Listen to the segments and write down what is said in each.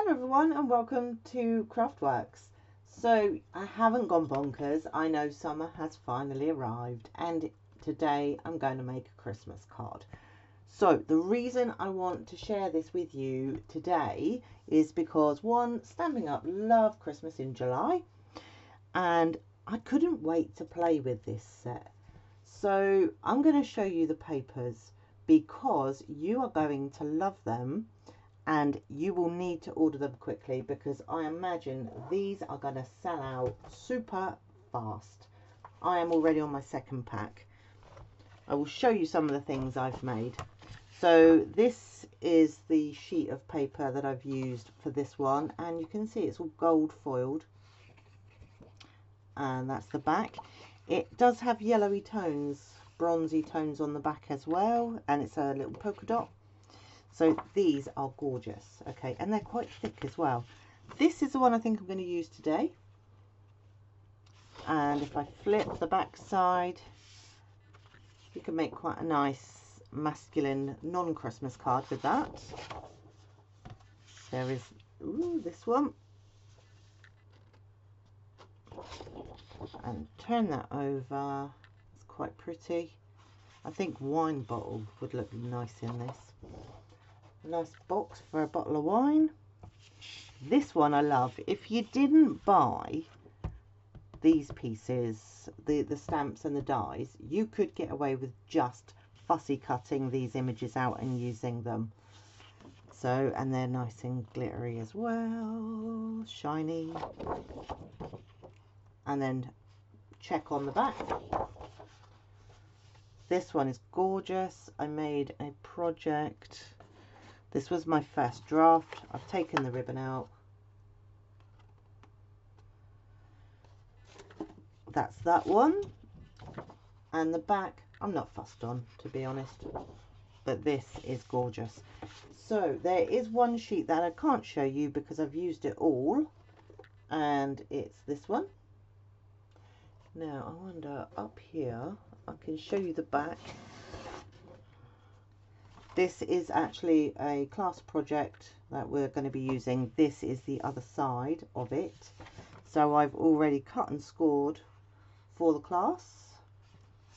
Hello everyone and welcome to Craftworks. So I haven't gone bonkers. I know summer has finally arrived and today I'm going to make a Christmas card. So the reason I want to share this with you today is because one, Stampin' Up love Christmas in July and I couldn't wait to play with this set. So I'm going to show you the papers because you are going to love them. And you will need to order them quickly because I imagine these are going to sell out super fast. I am already on my second pack. I will show you some of the things I've made. So this is the sheet of paper that I've used for this one, and you can see it's all gold foiled, and that's the back. It does have yellowy tones, bronzy tones on the back as well, and it's a little polka dot. So these are gorgeous, okay, and they're quite thick as well. This is the one I think I'm going to use today. And if I flip the back side, you can make quite a nice masculine non-Christmas card with that. There is, ooh, this one. And turn that over. It's quite pretty. I think wine bottle would look nice in this. Nice box for a bottle of wine. This one I love. If you didn't buy these pieces, the stamps and the dies, you could get away with just fussy cutting these images out and using them. So, and they're nice and glittery as well, shiny. And then check on the back. This one is gorgeous. I made a project. This was my first draft. I've taken the ribbon out. That's that one. And the back, I'm not fussed on, to be honest. But this is gorgeous. So there is one sheet that I can't show you because I've used it all. And it's this one. Now, I wonder, up here, I can show you the back. This is actually a class project that we're going to be using. This is the other side of it. So I've already cut and scored for the class.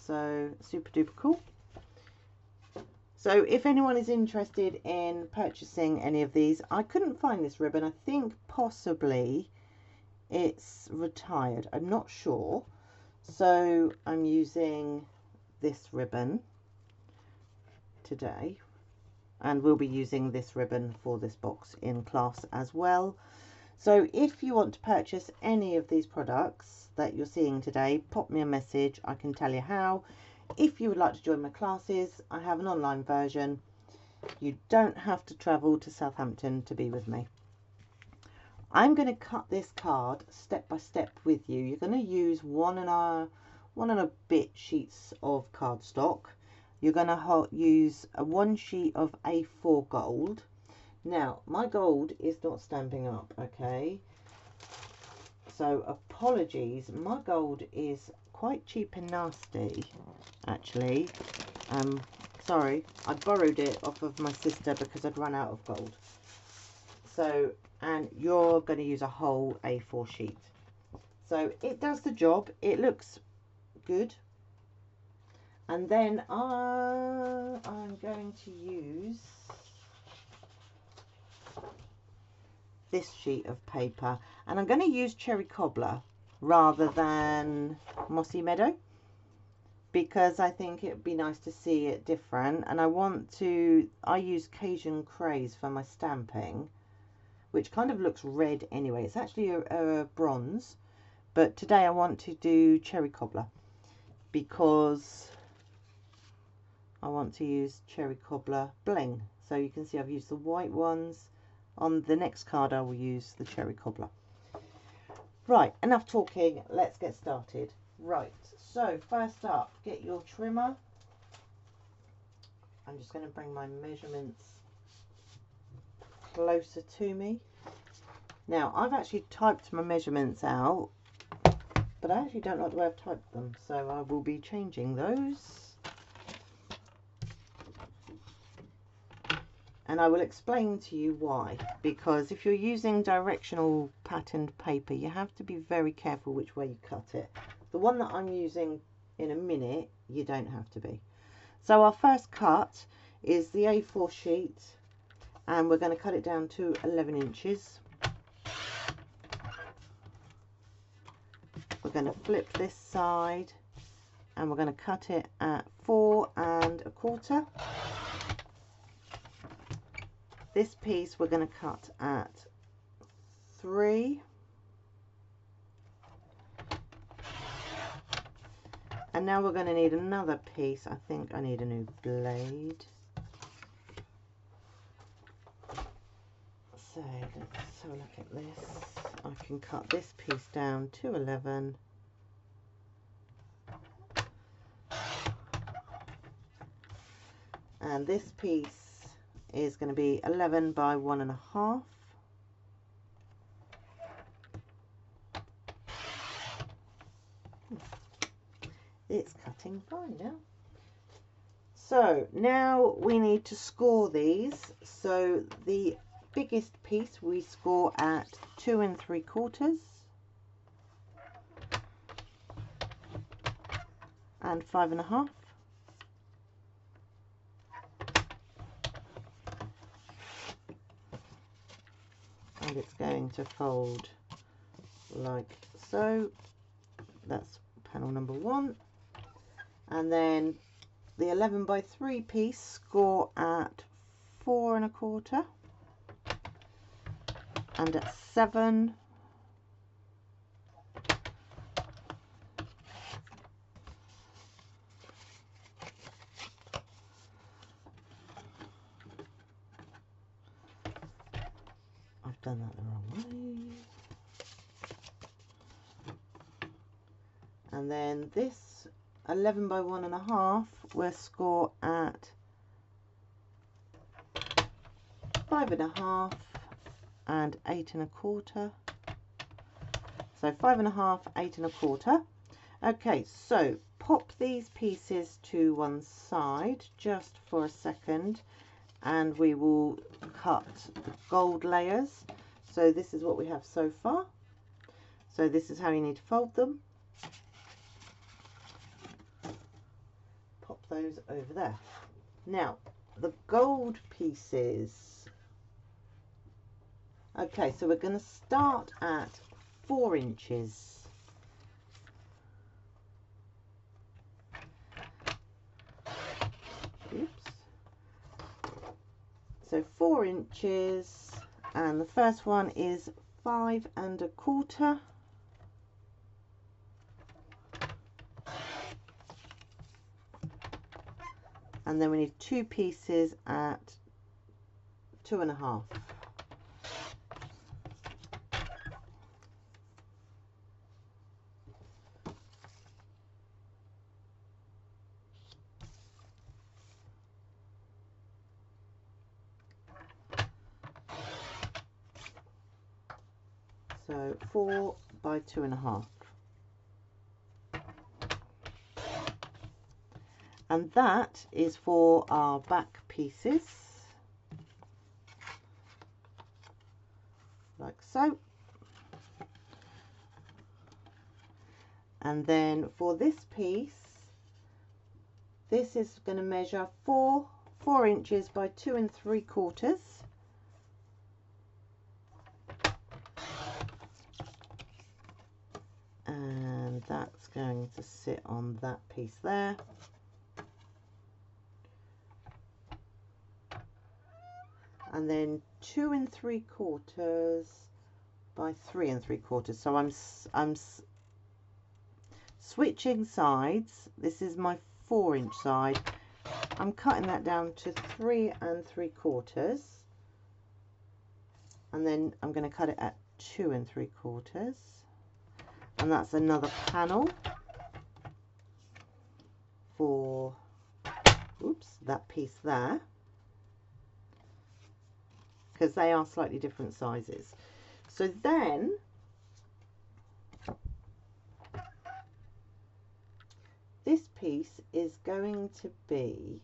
So super duper cool. So if anyone is interested in purchasing any of these, I couldn't find this ribbon. I think possibly it's retired. I'm not sure. So I'm using this ribbon today. And we'll be using this ribbon for this box in class as well. So if you want to purchase any of these products that you're seeing today, pop me a message. I can tell you how. If you would like to join my classes, I have an online version. You don't have to travel to Southampton to be with me. I'm going to cut this card step by step with you. You're going to use one and a bit sheets of cardstock. You're going to use one sheet of A4 gold. Now, my gold is not Stampin' Up, okay? So, apologies. My gold is quite cheap and nasty, actually. Sorry, I borrowed it off of my sister because I'd run out of gold. So, and you're going to use a whole A4 sheet. So, it does the job. It looks good. And then I'm going to use this sheet of paper. And I'm going to use Cherry Cobbler rather than Mossy Meadow. Because I think it would be nice to see it different. And I use Cajun Craze for my stamping. Which kind of looks red anyway. It's actually a bronze. But today I want to do Cherry Cobbler. Because I want to use Cherry Cobbler Bling. So you can see I've used the white ones. On the next card I will use the Cherry Cobbler. Right, enough talking. Let's get started. Right, so first up, get your trimmer. I'm just going to bring my measurements closer to me. Now, I've actually typed my measurements out, but I actually don't like the way I've typed them. So I will be changing those. And I will explain to you why, because if you're using directional patterned paper, you have to be very careful which way you cut it. The one that I'm using in a minute, you don't have to be. So our first cut is the A4 sheet, and we're going to cut it down to 11 inches. We're going to flip this side, and we're going to cut it at 4 1/4. This piece we're going to cut at 3. And now we're going to need another piece. I think I need a new blade. So let's have a look at this. I can cut this piece down to 11. And this piece is going to be 11 by 1 1/2. It's cutting fine now. So now we need to score these. So the biggest piece we score at 2 3/4 and 5 1/2. And it's going to fold like so. That's panel number 1. And then the 11 by 3 piece score at 4 1/4 and at 7. I've done that the wrong way. And then this 11 by 1 1/2 will score at 5 1/2 and 8 1/4. So 5 1/2, 8 1/4. Okay, so pop these pieces to one side just for a second, and we will cut the gold layers. So this is what we have so far. So this is how you need to fold them. Pop those over there. Now the gold pieces. Okay, so we're going to start at 4 inches. Oops. So 4 inches, and the first one is 5 1/4. And then we need 2 pieces at 2 1/2. So 4 by 2 1/2. And that is for our back pieces, like so. And then for this piece, this is going to measure 4 inches by 2 3/4. And that's going to sit on that piece there. And then 2 3/4 by 3 3/4. So I'm switching sides. This is my 4-inch side. I'm cutting that down to 3 3/4, and then I'm going to cut it at 2 3/4, and that's another panel for that piece there, because they are slightly different sizes. So then this piece is going to be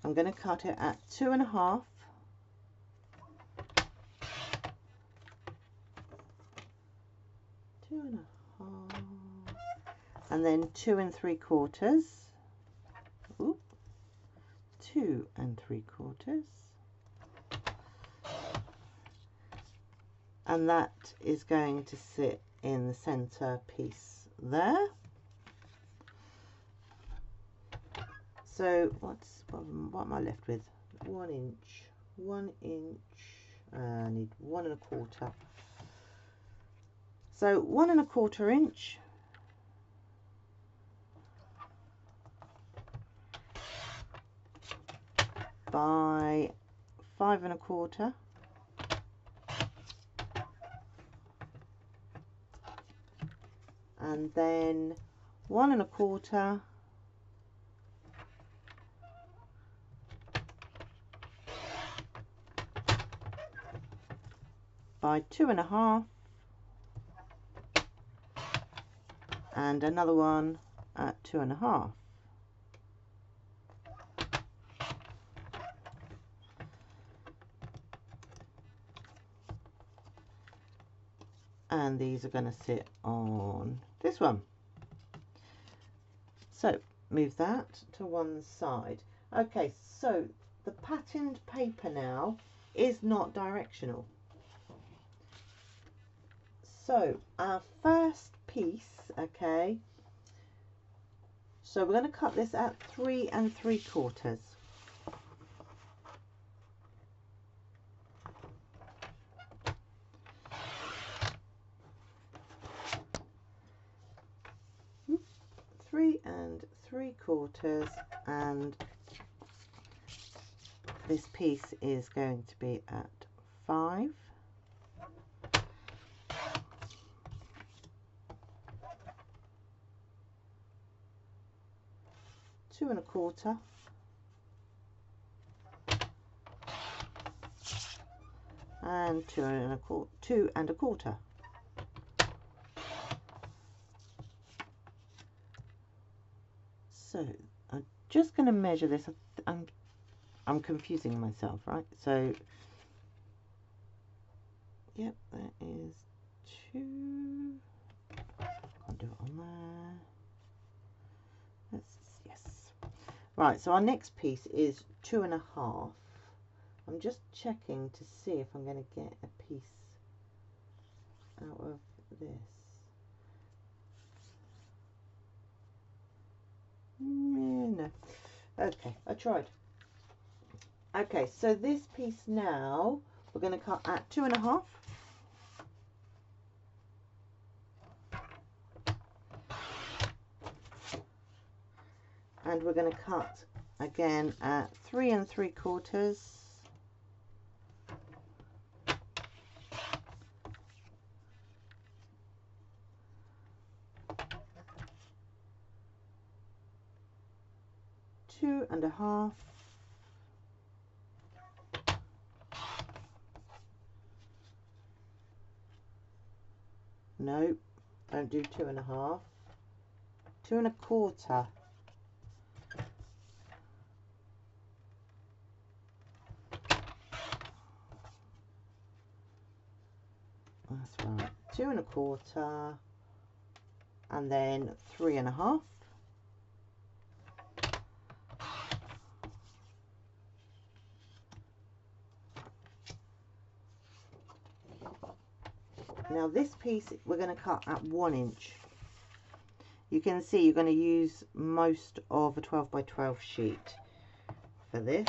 I'm going to cut it at 2.5. And then 2 3/4. Ooh, 2 3/4. And that is going to sit in the center piece there. So what am I left with? 1 inch, 1 inch. I need 1 1/4. So 1 1/4 inch. By 5 1/4. And then 1 1/4 by 2 1/2, and another one at 2 1/2. And these are going to sit on this one. So move that to one side. Okay, so the patterned paper now is not directional. So our first piece, okay, so we're going to cut this at 3 3/4. And 3/4, and this piece is going to be at 5. Two and a quarter, and 2 1/4. So I'm just going to measure this. I'm confusing myself, right? So yep, that is 2. Can't do it on there. Yes. Right, so our next piece is 2 1/2. I'm just checking to see if I'm going to get a piece out of this. No. Okay, I tried. Okay, so this piece now we're going to cut at 2 1/2. And we're going to cut again at 3 3/4. Two and a half. No, don't do 2 1/2. 2 1/4. That's right. 2 1/4, and then 3 1/2. Now this piece we're going to cut at 1 inch. You can see you're going to use most of a 12 by 12 sheet for this.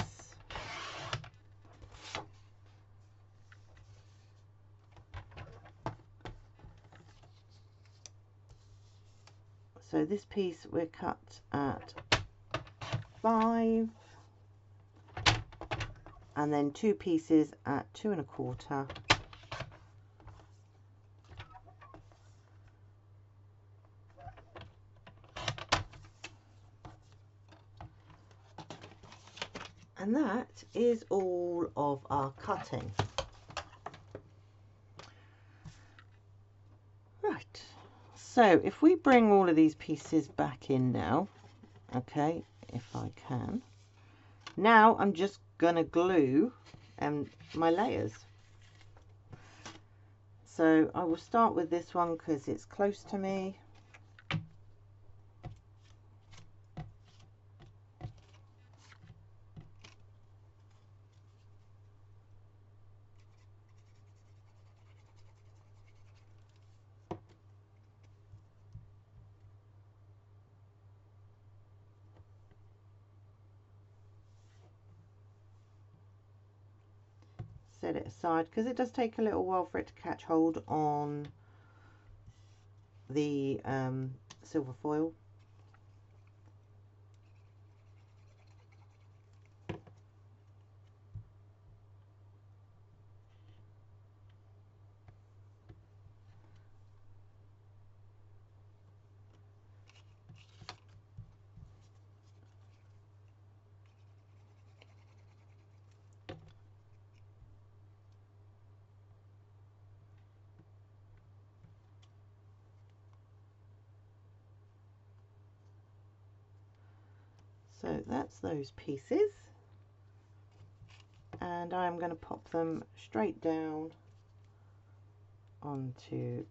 So this piece we're cut at 5, and then 2 pieces at 2 1/4. And that is all of our cutting. Right, so if we bring all of these pieces back in now, okay, if I can, Now I'm just going to glue my layers. So I will start with this one because it's close to me. Set it aside because it does take a little while for it to catch hold on the silver foil. So that's those pieces, and I'm going to pop them straight down onto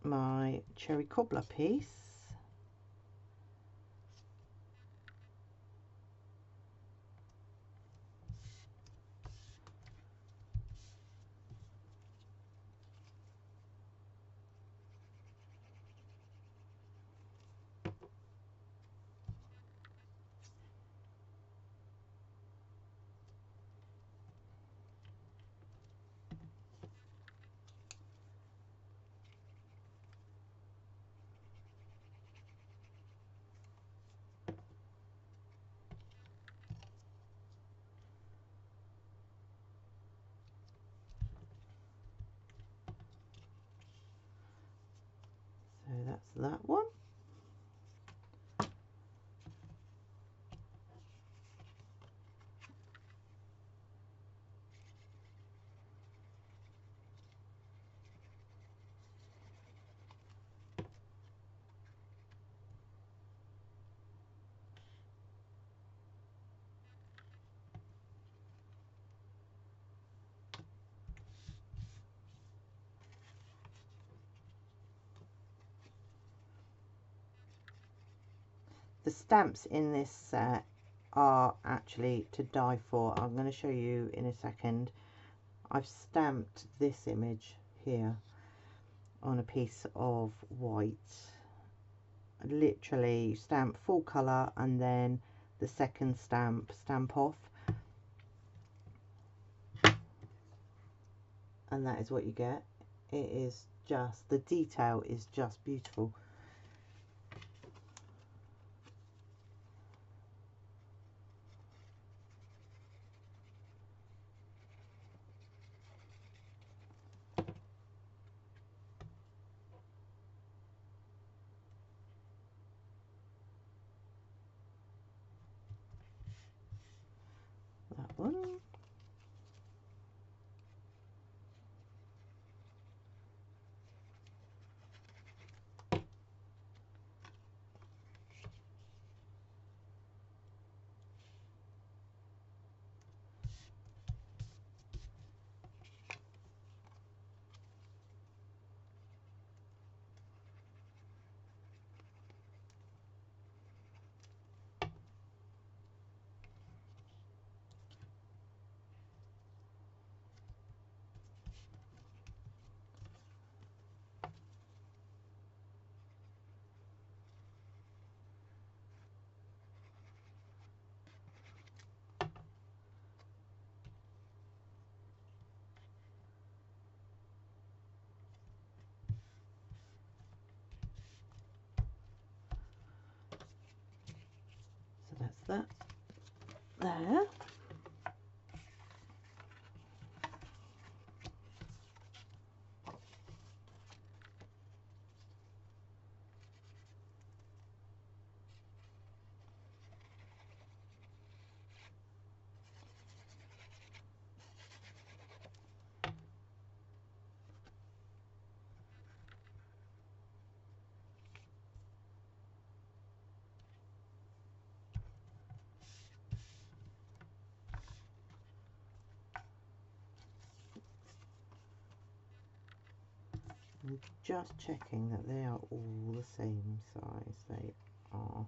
my cherry cobbler piece. So that's that one. The stamps in this set are actually to die for. I'm going to show you in a second. I've stamped this image here on a piece of white. I literally stamp full colour and then the second stamp off, and that is what you get. It is just, the detail is just beautiful. That one. So that's that there. I'm just checking that they are all the same size. They are.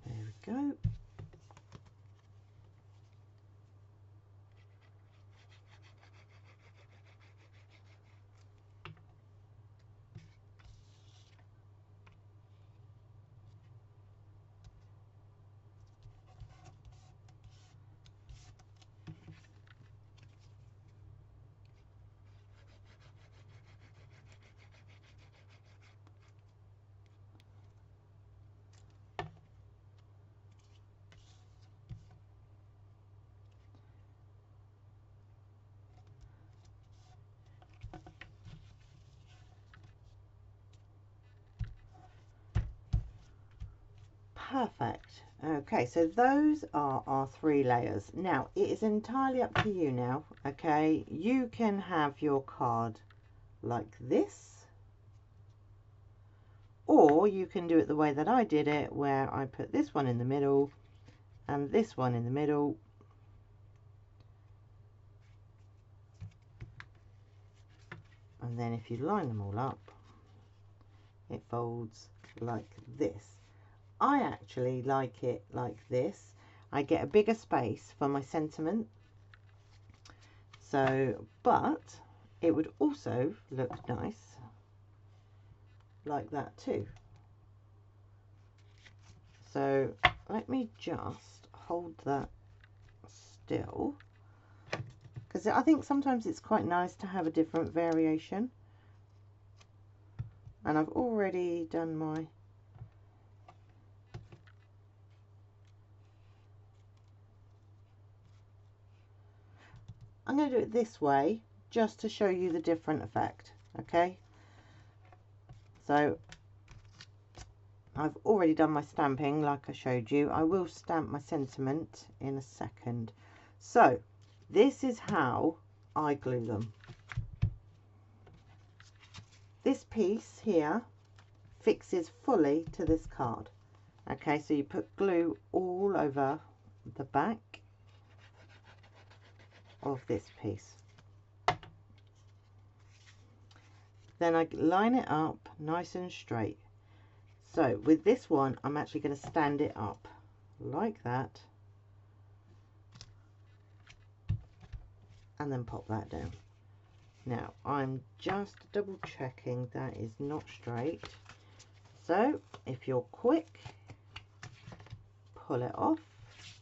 There we go. Perfect. Okay, so those are our 3 layers. Now it is entirely up to you now. Okay, you can have your card like this, or you can do it the way that I did it, where I put this one in the middle and this one in the middle, and then if you line them all up, it folds like this. I actually like it like this. I get a bigger space for my sentiment. So, but it would also look nice like that too. So let me just hold that still, because I think sometimes it's quite nice to have a different variation. And I've already done my I'm going to do it this way just to show you the different effect. Okay, so I've already done my stamping like I showed you. I will stamp my sentiment in a second. So this is how I glue them. This piece here fixes fully to this card. Okay, so you put glue all over the back of this piece. Then I line it up nice and straight. So with this one, I'm actually going to stand it up like that and then pop that down. Now I'm just double checking that is not straight. So if you're quick, pull it off,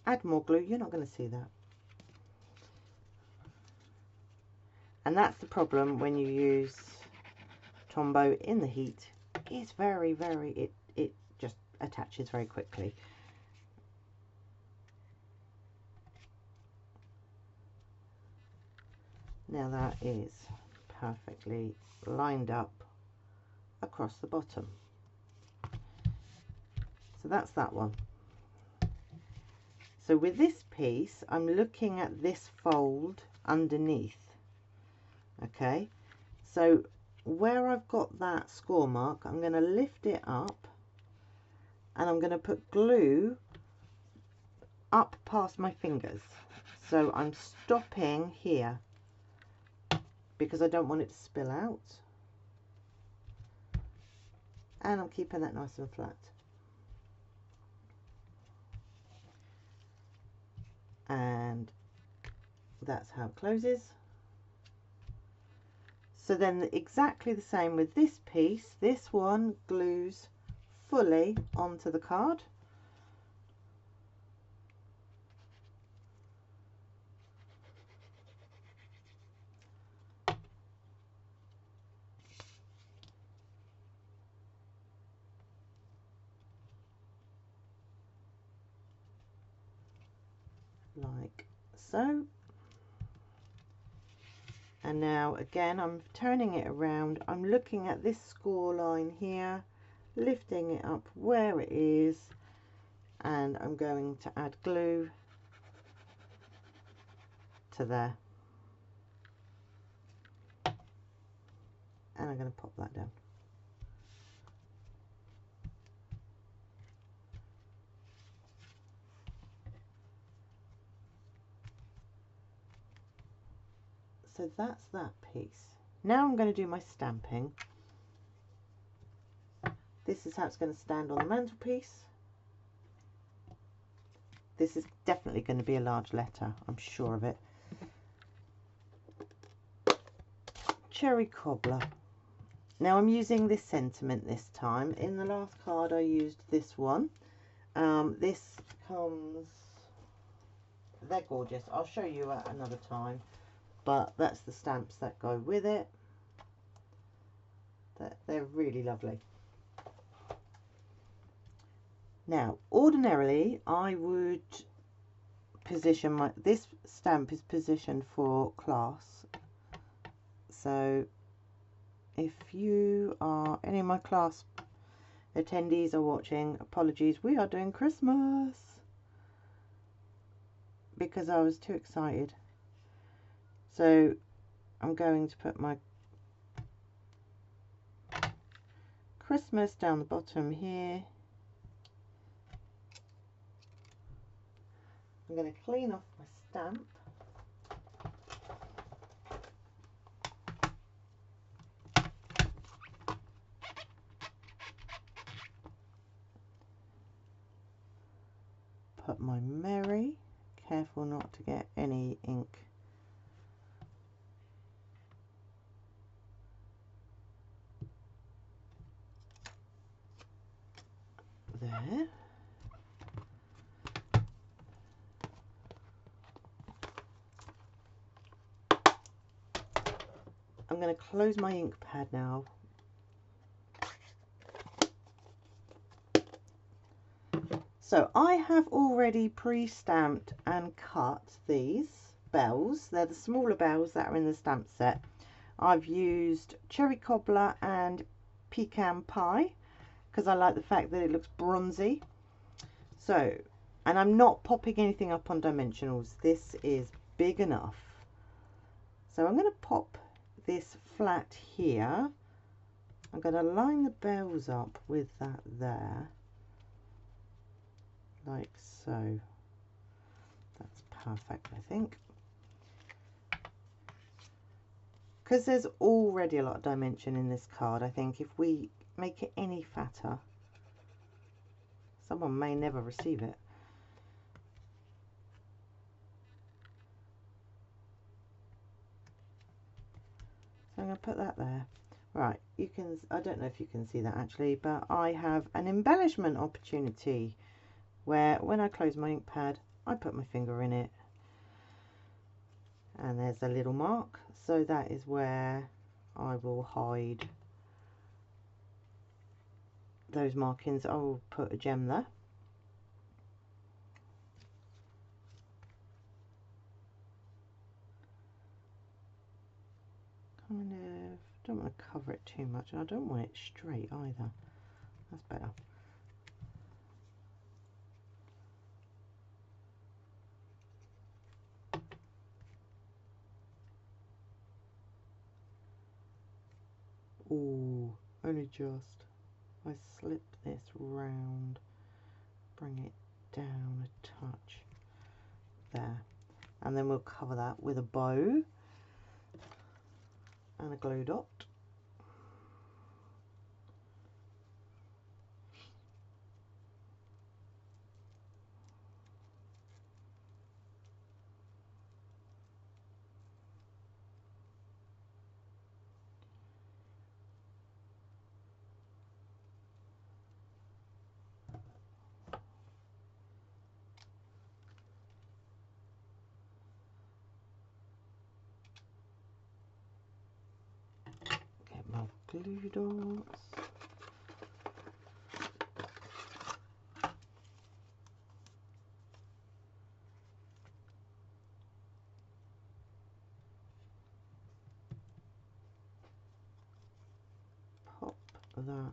add more glue. You're not going to see that. And that's the problem when you use Tombow in the heat. It's very, it just attaches very quickly. Now that is perfectly lined up across the bottom. So that's that one. So with this piece, I'm looking at this fold underneath. Okay, so where I've got that score mark, I'm going to lift it up and I'm going to put glue up past my fingers. So I'm stopping here because I don't want it to spill out, and I'm keeping that nice and flat. and that's how it closes. So then exactly the same with this piece. This one glues fully onto the card. Like so. And now again I'm turning it around, I'm looking at this score line here, lifting it up where it is, and I'm going to add glue to there, and I'm going to pop that down. So that's that piece. Now I'm going to do my stamping. This is how it's going to stand on the mantelpiece. This is definitely going to be a large letter, I'm sure of it. Cherry Cobbler. Now I'm using this sentiment this time. In the last card I used this one. This comes, they're gorgeous. I'll show you at another time. But that's the stamps that go with it. They're really lovely. Now, ordinarily, I would position this stamp is positioned for class. So, if you are, any of my class attendees are watching, apologies, we are doing Christmas. Because I was too excited. So I'm going to put my Christmas down the bottom here. I'm going to clean off my stamp. Put my Merry, careful not to get any ink there. I'm going to close my ink pad now. So I have already pre-stamped and cut these bells. They're the smaller bells that are in the stamp set. I've used Cherry Cobbler and Pecan Pie because I like the fact that it looks bronzy. So, and I'm not popping anything up on dimensionals. This is big enough. So I'm going to pop this flat here. I'm going to line the bells up with that there. Like so. That's perfect, I think. Because there's already a lot of dimension in this card, I think if we make it any fatter, someone may never receive it. So I'm going to put that there. Right, you can, I don't know if you can see that actually, but I have an embellishment opportunity where when I close my ink pad, I put my finger in it. And there's a little mark. So that is where I will hide those markings. I will put a gem there. Kind of, don't want to cover it too much. I don't want it straight either. That's better. Oh, only just. I slip this round, bring it down a touch there, and then we'll cover that with a bow and a glue dot. glue dots. Pop that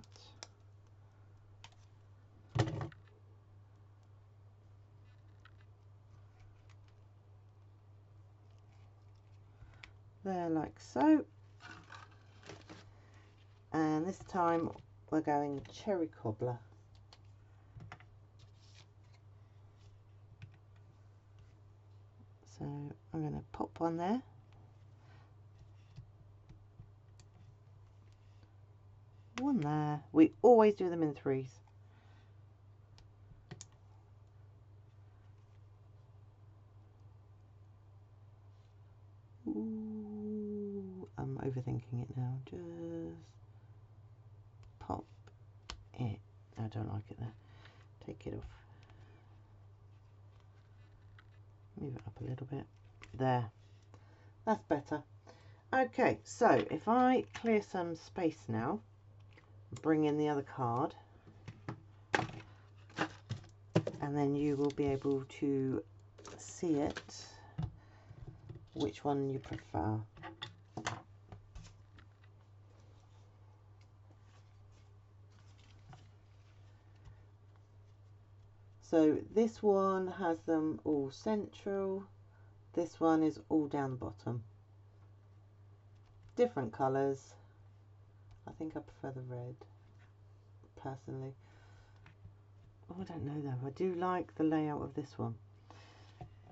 there like so, and this time we're going cherry cobbler. So I'm going to pop one there, one there. We always do them in threes. Ooh, I'm overthinking it now. Just pop it. I don't like it there. Take it off. Move it up a little bit. There. That's better. Okay, so if I clear some space now, bring in the other card, and then you will be able to see it, which one you prefer. So this one has them all central, this one is all down the bottom. Different colours. I think I prefer the red, personally. Oh, I don't know though, I do like the layout of this one.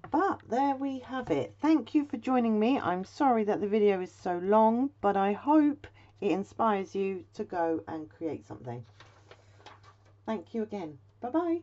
But there we have it. Thank you for joining me. I'm sorry that the video is so long, but I hope it inspires you to go and create something. Thank you again. Bye bye.